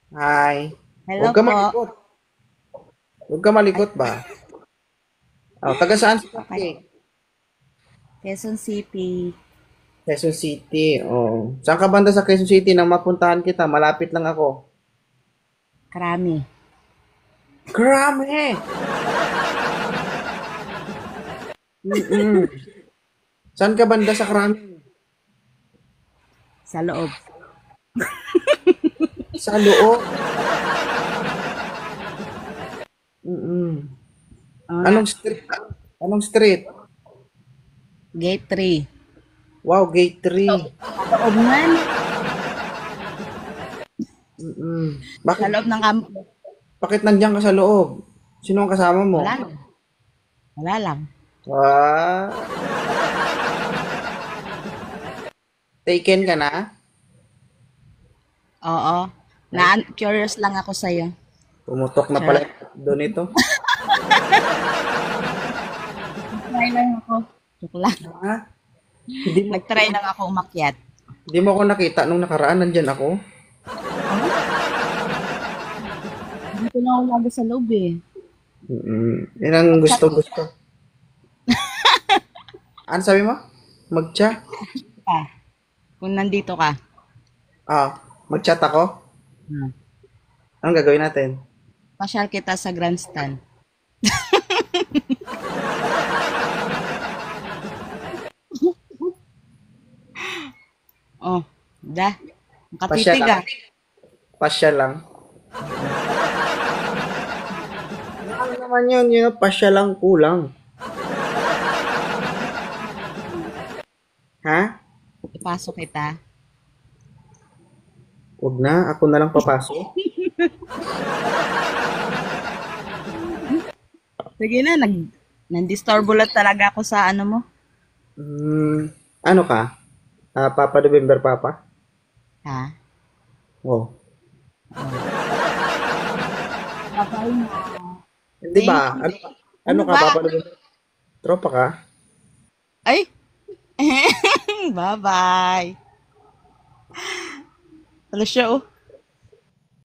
Hi. Hello Huwag ka po. malikot. Huwag ka malikot ba? Oh, taga saan si Okay. Cupcake? Quezon City. Quezon City. Oh. Saan ka banda sa Quezon City nang mapuntahan kita? Malapit lang ako. Krami. Grabe! Mm-mm. Saan ka banda sa Krami? Sa loob. Sa loob. Mm-mm. Oo nga. Anong street? Anong street? Gate 3. Wow, Gate Sa 3. sa loob man. Mm-mm. Sa Bakit, loob ng campus. bakit nandiyan ka sa loob? Sino ang kasama mo? Wala lang. Wala lang. Ah, taken ka na? Oo. Ay, Curious lang ako sa'yo. pumutok na pala Charot. doon ito. Nag-try lang ako. Joke lang. Ha? Hindi mo Nag-try lang ako umakyat. Hindi mo ako nakita nung nakaraan, nandyan ako. Oh? Dito lang ako lagi sa loob eh. Yan ang Mag-chat gusto-gusto. Ano sabi mo? Mag-chat? ka. Kung nandito ka. Ah, mag-chat ako? Hmm. Anong gagawin natin? Pasyal kita sa grandstand. Oh, da. Pasya Nakatitig lang. ah. Pasya lang. Ano naman yun, pasya lang kulang. Ha? Ipasok kita. Huwag na, ako na lang papasok. Sige na, nandisturbo lang talaga ako sa ano mo. Ano ka? Papa November Papa? Ha? Oh. Oh. Babay na. Hindi Thank ba? you. Ano Ano ka, ba? Papa November? Tropa ka? Ay! Bye-bye. Ano siya oh?